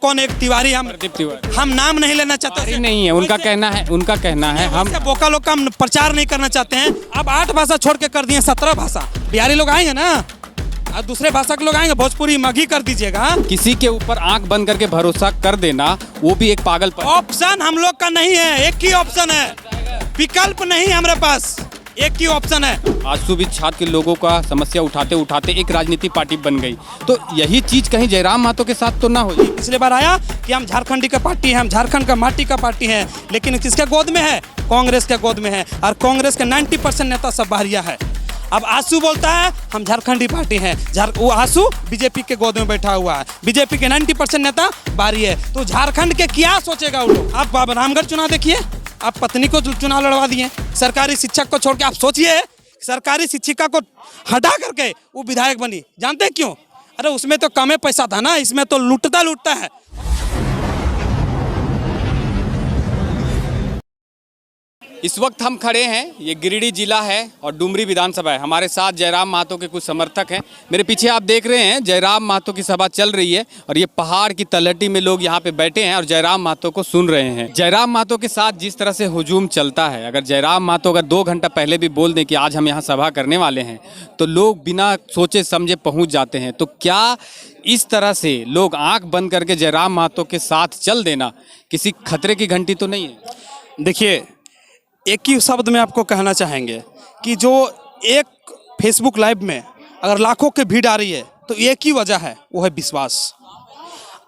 कौन एक तिवारी, हम नाम नहीं लेना चाहते नहीं है, उनका कहना है हम बोका लोग का हम प्रचार नहीं करना चाहते हैं। अब 8 भाषा छोड़ के कर दिए 17 भाषा। बिहारी लोग आएंगे ना, और दूसरे भाषा के लोग आएंगे, भोजपुरी मगही कर दीजिएगा। किसी के ऊपर आंख बंद करके भरोसा कर देना वो भी एक पागलपन। ऑप्शन हम लोग का नहीं है, एक ही ऑप्शन है, विकल्प नहीं हमारे पास, एक ही ऑप्शन है। आजसू भी छात्र के लोगों का समस्या उठाते उठाते एक राजनीतिक पार्टी बन गई, तो यही चीज कहीं जयराम महतो के साथ तो ना हो। पिछले बार आया कि हम झारखंडी का पार्टी है, हम झारखंड का माटी का पार्टी है, लेकिन किसके गोद में है? कांग्रेस के गोद में है, और कांग्रेस के 90% नेता सब बाहरिया है। अब आंसू बोलता है हम झारखंडी पार्टी हैं, वो आंसू बीजेपी के गोद में बैठा हुआ है, बीजेपी के 90% नेता बाहरी है, तो झारखंड के क्या सोचेगा वो लोग? आप रामगढ़ चुनाव देखिए, आप पत्नी को चुनाव लड़वा दिए, सरकारी शिक्षक को छोड़ के। आप सोचिए सरकारी शिक्षिका को हटा करके वो विधायक बनी, जानते हैं क्यों? अरे उसमें तो कम पैसा था ना, इसमें तो लूटता है। इस वक्त हम खड़े हैं, ये गिरिडीह जिला है और डुमरी विधानसभा है। हमारे साथ जयराम महतो के कुछ समर्थक हैं। मेरे पीछे आप देख रहे हैं जयराम महतो की सभा चल रही है और ये पहाड़ की तलहटी में लोग यहाँ पे बैठे हैं और जयराम महतो को सुन रहे हैं। जयराम महतो के साथ जिस तरह से हुजूम चलता है, अगर जयराम महतो अगर 2 घंटा पहले भी बोल दें कि आज हम यहाँ सभा करने वाले हैं, तो लोग बिना सोचे समझे पहुँच जाते हैं। तो क्या इस तरह से लोग आँख बंद करके जयराम महतो के साथ चल देना किसी खतरे की घंटी तो नहीं है? देखिए, एक ही शब्द में आपको कहना चाहेंगे कि जो एक फेसबुक लाइव में अगर लाखों की भीड़ आ रही है, तो एक ही वजह है, वो है विश्वास।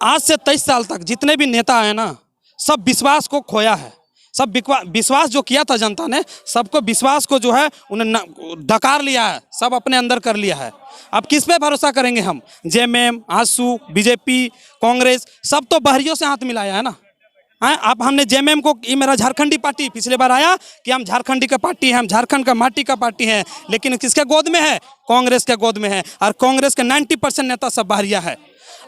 आज से 23 साल तक जितने भी नेता आए ना, सब विश्वास को खोया है। सब विश्वास जो किया था जनता ने, सबको विश्वास को जो है उन्हें डकार लिया है, सब अपने अंदर कर लिया है। अब किस पे भरोसा करेंगे हम? जेएमएम, आजसू, बीजेपी, कांग्रेस, सब तो बाहरियों से हाथ मिलाया है ना। आप हमने जेएमएम को, ये मेरा झारखंडी पार्टी, पिछले बार आया कि हम झारखंडी का पार्टी है, हम झारखंड का माटी का पार्टी है, लेकिन किसके गोद में है? कांग्रेस के गोद में है, और कांग्रेस के 90% नेता सब बाहरिया है।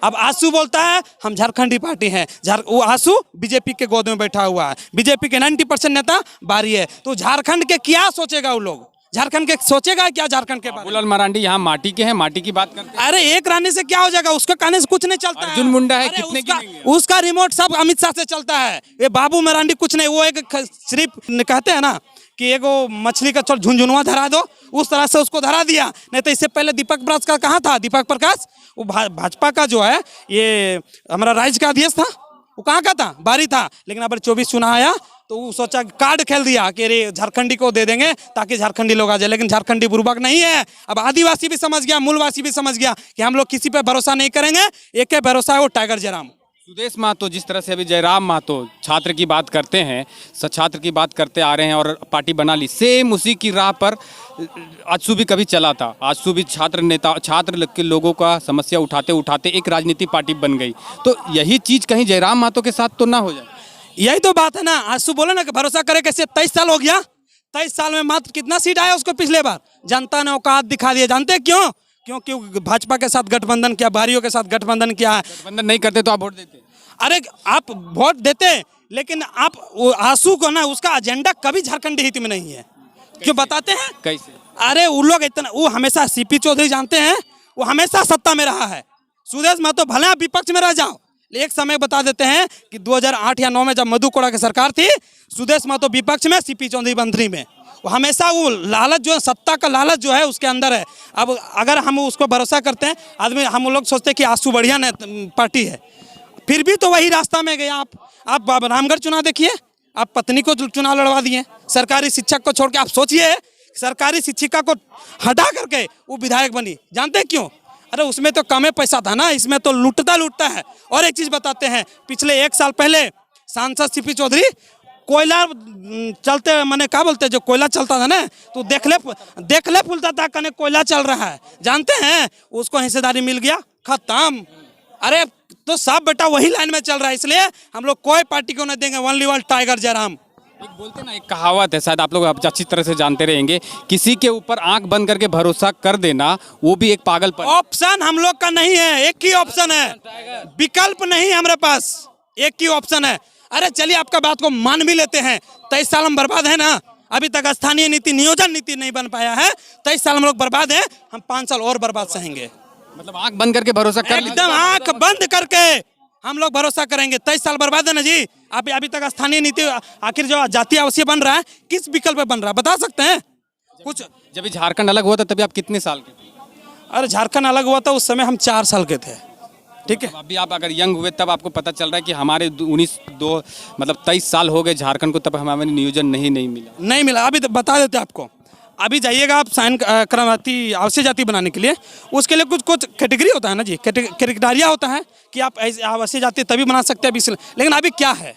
अब आंसू बोलता है हम झारखंडी पार्टी हैं, वो आंसू बीजेपी के गोद में बैठा हुआ है, बीजेपी के 90% नेता बाहरी है, तो झारखंड के क्या सोचेगा वो लोग? झारखंड के सोचेगा क्या? झारखंड के बारे बाबूलाल मरांडी यहाँ माटी के हैं, माटी की बात करते हैं। अरे एक रहने से क्या हो जाएगा? उसके कहने से कुछ नहीं चलता। अर्जुन मुंडा है, कितने की उसका रिमोट सब अमित शाह से चलता है। ये बाबू मरांडी कुछ नहीं, वो एक सिर्फ कहते हैं ना कि एगो मछली का चल झुंझुनवा धरा दो, उस तरह से उसको धरा दिया। नहीं तो इससे पहले दीपक प्रकाश का कहाँ था? दीपक प्रकाश वो भाजपा का जो है, ये हमारा राज्य का अध्यक्ष था, वो कहाँ का था? बारी था। लेकिन अब 24 चुनाव आया तो वो सोचा, कार्ड खेल दिया कि अरे झारखंडी को दे देंगे ताकि झारखंडी लोग आ जाए, लेकिन झारखंडी बुर्बक नहीं है। अब आदिवासी भी समझ गया, मूलवासी भी समझ गया कि हम लोग किसी पे भरोसा नहीं करेंगे, एक ही भरोसा है, वो टाइगर जयराम। सुदेश महतो, जिस तरह से अभी जयराम महतो छात्र की बात करते हैं, छात्र की बात करते आ रहे हैं और पार्टी बना ली, सेम उसी की राह पर आजसू भी कभी चला था। आजसू भी छात्र के लोगों का समस्या उठाते उठाते एक राजनीतिक पार्टी बन गई, तो यही चीज़ कहीं जयराम महतो के साथ तो ना हो जाए। यही तो बात है ना। आंसू बोले ना कि भरोसा करे कैसे? 23 साल हो गया, 23 साल में मात्र कितना सीट आया उसको? पिछले बार जनता ने औकात दिखा दिया। जानते क्यों? क्योंकि भाजपा के साथ गठबंधन किया, बाहरियों के साथ गठबंधन किया है। गठबंधन नहीं करते तो आप वोट देते? अरे आप वोट देते, लेकिन आप आंसू को ना, उसका एजेंडा कभी झारखंडी हित में नहीं है। क्यों बताते हैं? कैसे? अरे वो लोग इतना, वो हमेशा सीपी चौधरी जानते हैं, वो हमेशा सत्ता में रहा है। सुदेश महतो भले आप विपक्ष में रह जाओ, एक समय बता देते हैं कि 2008 या 9 में जब मधु कोड़ा की सरकार थी, सुदेश महतो विपक्ष में, सीपी चौधरी मंत्री में। वो हमेशा वो लालच जो है, सत्ता का लालच जो है उसके अंदर है। अब अगर हम उसको भरोसा करते हैं, आदमी हम लोग सोचते हैं कि आंसू बढ़िया पार्टी है, फिर भी तो वही रास्ता में गया। आप रामगढ़ चुनाव देखिए, आप पत्नी को चुनाव लड़वा दिए, सरकारी शिक्षक को छोड़ के। आप सोचिए सरकारी शिक्षिका को हटा करके वो विधायक बनी, जानते हैं क्यों? अरे उसमें तो कम पैसा था ना, इसमें तो लूटता है। और एक चीज़ बताते हैं, पिछले 1 साल पहले सांसद सीपी चौधरी कोयला चलते, मैंने क्या बोलते, जो कोयला चलता था ना, तो देख ले फूलता था, कने कोयला चल रहा है, जानते हैं? उसको हिस्सेदारी मिल गया, खत्म। अरे तो सब बेटा वही लाइन में चल रहा है, इसलिए हम लोग कोई पार्टी को नहीं देंगे, ओनली वन टाइगर जयराम। एक बोलते ना, एक कहावत है, शायद आप लोग अच्छी तरह से जानते रहेंगे, किसी के ऊपर आंख बंद करके भरोसा कर देना वो भी एक पागलपन। ऑप्शन हम लोग का नहीं है, एक ही ऑप्शन है, विकल्प नहीं हमारे पास, एक ही ऑप्शन है। अरे चलिए आपका बात को मान भी लेते हैं, 23 साल हम बर्बाद है ना, अभी तक स्थानीय नीति, नियोजन नीति नहीं बन पाया है, 23 साल हम लोग बर्बाद हैं, हम 5 साल और बर्बाद सहेंगे। मतलब आंख बंद करके भरोसा कर, एकदम आंख बंद करके हम लोग भरोसा करेंगे। 23 साल बर्बाद है ना जी। आप अभी तक स्थानीय नीति आखिर जो जातीय आवासीय बन रहा है किस विकल्प पे बन रहा है बता सकते हैं कुछ? जब झारखंड अलग हुआ था तभी आप कितने साल के थे? अरे झारखंड अलग हुआ था उस समय हम 4 साल के थे। ठीक है, अभी आप अगर यंग हुए तब आपको पता चल रहा है कि हमारे 23 साल हो गए झारखंड को, तब हमें नियोजन नहीं मिला। अभी तो बता देते आपको। अभी जाइएगा आप साइन क्रमाती आवासीय जाति बनाने के लिए, उसके लिए कुछ कैटेगरी होता है ना जी, क्राइटेरिया होता है कि आप आवासीय जाति तभी बना सकते हैं। लेकिन अभी क्या है,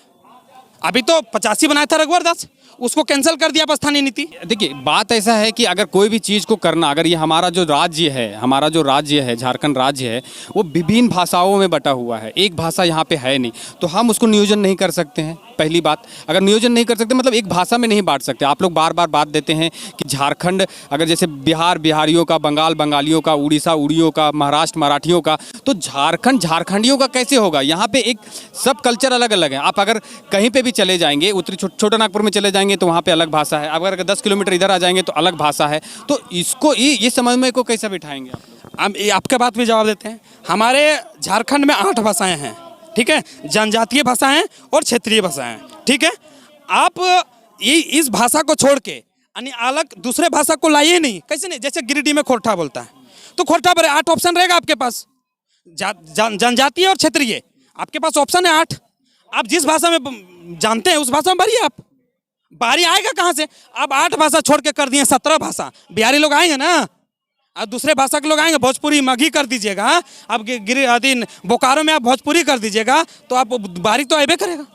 अभी तो 85 बनाया था रघुवर दास, उसको कैंसिल कर दिया आप स्थानीय नीति। देखिए बात ऐसा है कि अगर कोई भी चीज़ को करना, अगर ये हमारा जो राज्य है झारखंड राज्य है, वो विभिन्न भाषाओं में बटा हुआ है, एक भाषा यहाँ पे है नहीं, तो हम उसको नियोजन नहीं कर सकते हैं। पहली बात, अगर नियोजन नहीं कर सकते मतलब एक भाषा में नहीं बांट सकते। आप लोग बार बार बात देते हैं कि झारखंड, अगर जैसे बिहार बिहारियों का, बंगाल बंगालियों का, उड़ीसा उड़ियों का, महाराष्ट्र मराठियों का, तो झारखंड झारखंडियों का कैसे होगा? यहाँ पे एक सब कल्चर अलग अलग है। आप अगर कहीं पे भी चले जाएंगे, उत्तरी छोटा नागपुर में चले जाएंगे तो वहाँ पे अलग भाषा है, अगर 10 किलोमीटर इधर आ जाएंगे तो अलग भाषा है। तो इसको ये समझ में को कैसे बिठाएंगे आप लोग? हम आपके बात भी जवाब देते हैं। हमारे झारखंड में 8 भाषाएं हैं, ठीक है, जनजातीय भाषाएं और क्षेत्रीय भाषाएं, ठीक है। आप इस भाषा को छोड़ के यानी अलग दूसरे भाषा को लाइए नहीं, कैसे नहीं? जैसे गिरिडीह में खोरठा बोलता है तो खोरठा पर 8 ऑप्शन रहेगा आपके पास, जनजातीय और क्षेत्रीय, आपके पास ऑप्शन है 8। आप जिस भाषा में जानते हैं उस भाषा में भरिए। आप बारी आएगा कहाँ से? अब 8 भाषा छोड़ के कर दिए 17 भाषा। बिहारी लोग आएंगे ना, अब दूसरे भाषा के लोग आएंगे, भोजपुरी मगही कर दीजिएगा, अब बोकारो में आप भोजपुरी कर दीजिएगा तो आप बारी तो आएबे करेगा।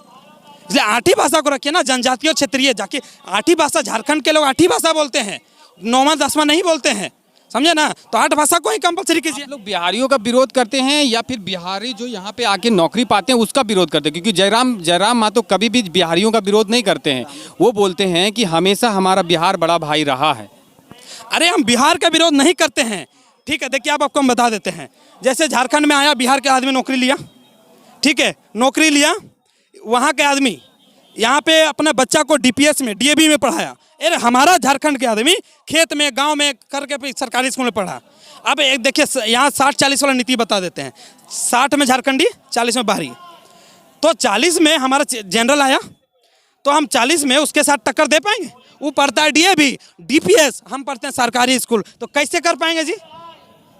इसलिए 8 ही भाषा को रखिए ना, जनजातीय और क्षेत्रीय। जाके 8 ही भाषा, झारखंड के लोग 8 ही भाषा बोलते हैं, 9वां 10वां नहीं बोलते हैं, समझे ना? तो 8 भाषा को ही कंपलसरी कीजिए। लोग बिहारियों का विरोध करते हैं या फिर बिहारी जो यहाँ पे आके नौकरी पाते हैं उसका विरोध करते हैं? क्योंकि जयराम महतो कभी भी बिहारियों का विरोध नहीं करते हैं। वो बोलते हैं कि हमेशा हमारा बिहार बड़ा भाई रहा है। अरे हम बिहार का विरोध नहीं करते हैं, ठीक है। देखिए आपको हम बता देते हैं, जैसे झारखंड में आया बिहार के आदमी नौकरी लिया, ठीक है, नौकरी लिया, वहाँ के आदमी यहाँ पे अपने बच्चा को DPS में DAV में पढ़ाया। अरे हमारा झारखंड के आदमी खेत में गांव में करके फिर सरकारी स्कूल में पढ़ा। अब एक देखिए यहाँ 60-40 वाला नीति बता देते हैं, 60 में झारखंडी, 40 में बाहरी। तो 40 में हमारा जनरल आया तो हम 40 में उसके साथ टक्कर दे पाएंगे? वो पढ़ता है DAV DPS, हम पढ़ते हैं सरकारी स्कूल, तो कैसे कर पाएंगे जी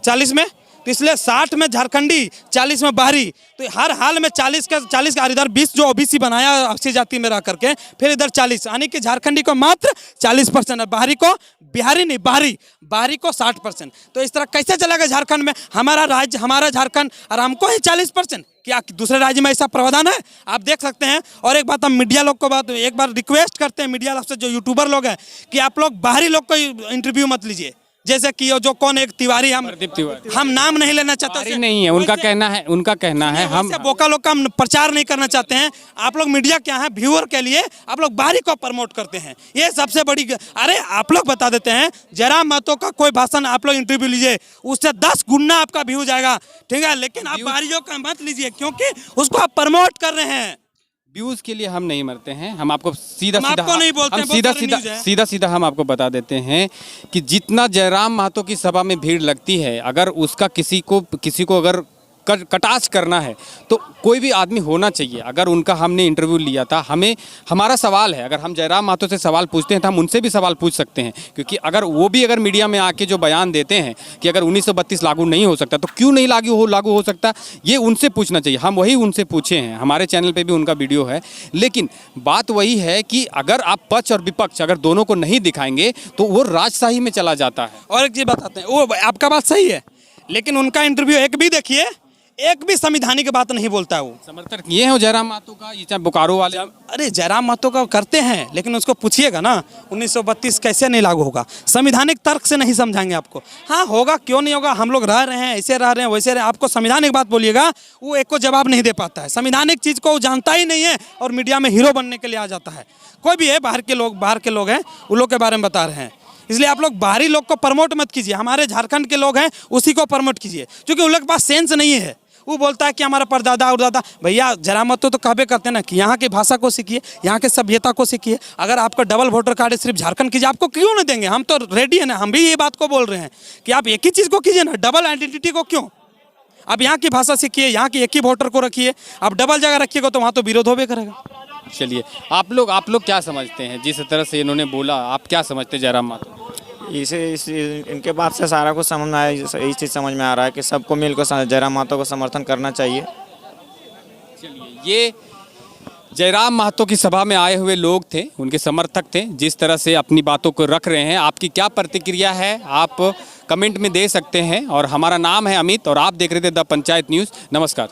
40 में? तो इसलिए 60 में झारखंडी, 40 में बाहरी, तो हर हाल में 40 का इधर 20 जो OBC बनाया आवासीय जाति में रह करके, फिर इधर 40, यानी कि झारखंडी को मात्र 40% है, बाहरी को, बिहारी नहीं बाहरी को 60%। तो इस तरह कैसे चलेगा झारखंड में? हमारा राज्य, हमारा झारखंड, और हमको ही 40%। क्या दूसरे राज्य में ऐसा प्रावधान है? आप देख सकते हैं। और एक बात हम मीडिया लोग को एक बार रिक्वेस्ट करते हैं, मीडिया लोग से, जो यूट्यूबर लोग हैं, कि आप लोग बाहरी लोग को इंटरव्यू मत लीजिए। जैसे कि जो कौन एक तिवारी, हम नाम नहीं लेना चाहते, नहीं है, उनका कहना है हम बोका लोग का प्रचार नहीं करना चाहते हैं। आप लोग मीडिया क्या है, व्यूअर के लिए आप लोग बाहरी को प्रमोट करते हैं, ये सबसे बड़ी। अरे आप लोग बता देते हैं, जयराम महतो का कोई भाषण आप लोग इंटरव्यू लीजिए, उससे 10 गुना आपका व्यू जाएगा, ठीक है। लेकिन आप बाहरियों का मत लीजिए, क्योंकि उसको आप प्रमोट कर रहे हैं। व्यूज के लिए हम नहीं मरते हैं, हम आपको सीधा हम आपको बता देते हैं कि जितना जयराम महतो की सभा में भीड़ लगती है, अगर उसका किसी को अगर कटाक्ष करना है तो कोई भी आदमी होना चाहिए। अगर उनका हमने इंटरव्यू लिया था, हमारा सवाल है, अगर हम जयराम महतो से सवाल पूछते हैं तो हम उनसे भी सवाल पूछ सकते हैं, क्योंकि अगर वो भी अगर मीडिया में आके जो बयान देते हैं कि अगर 1932 लागू नहीं हो सकता तो क्यों नहीं लागू हो सकता, ये उनसे पूछना चाहिए। हम वही उनसे पूछे हैं, हमारे चैनल पर भी उनका वीडियो है। लेकिन बात वही है कि अगर आप पक्ष और विपक्ष अगर दोनों को नहीं दिखाएंगे तो वो राजशाही में चला जाता है। और एक चीज़ बताते हैं, वो आपका बात सही है, लेकिन उनका इंटरव्यू एक भी देखिए, एक भी संविधानिक बात नहीं बोलता है। वो समर्थक ये है जयराम महतो का, ये चाहे बोकारो वाले। अरे जयराम महतो का करते हैं, लेकिन उसको पूछिएगा ना 1932 कैसे नहीं लागू होगा, संविधानिक तर्क से नहीं समझाएंगे आपको। हाँ होगा, क्यों नहीं होगा, हम लोग रह रहे हैं, ऐसे रह रहे हैं, वैसे रहे। आपको संविधानिक बात बोलिएगा, वो एक को जवाब नहीं दे पाता है, संविधानिक चीज़ को जानता ही नहीं है, और मीडिया में हीरो बनने के लिए आ जाता है। कोई भी है, बाहर के लोग हैं, उन लोग के बारे में बता रहे हैं। इसलिए आप लोग बाहरी लोग को प्रमोट मत कीजिए, हमारे झारखंड के लोग हैं उसी को प्रमोट कीजिए, क्योंकि उन लोग के पास सेंस नहीं है। वो बोलता है कि हमारा परदादा और दादा, भैया जयराम महतो तो कहबे करते हैं ना कि यहाँ की भाषा को सीखिए, यहाँ के सभ्यता को सीखिए। अगर आपका डबल वोटर कार्ड है सिर्फ झारखंड कीजिए, आपको क्यों नहीं देंगे? हम तो रेडी है ना, हम भी ये बात को बोल रहे हैं कि आप एक ही चीज़ को कीजिए ना, डबल आइडेंटिटी को क्यों? अब यहाँ की भाषा सीखिए, यहाँ की एक ही वोटर को रखिए, अब डबल जगह रखिएगा तो वहाँ तो विरोध होबे करेगा। चलिए, आप लोग क्या समझते हैं जिस तरह से इन्होंने बोला, आप क्या समझते हैं जयराम महतो? इनके बात से सारा कुछ समझ में आया, यही चीज़ समझ में आ रहा है कि सबको मिलकर जयराम महतो को समर्थन करना चाहिए। चलिए, ये जयराम महतो की सभा में आए हुए लोग थे, उनके समर्थक थे, जिस तरह से अपनी बातों को रख रहे हैं। आपकी क्या प्रतिक्रिया है आप कमेंट में दे सकते हैं। और हमारा नाम है अमित और आप देख रहे थे द पंचायत न्यूज़। नमस्कार।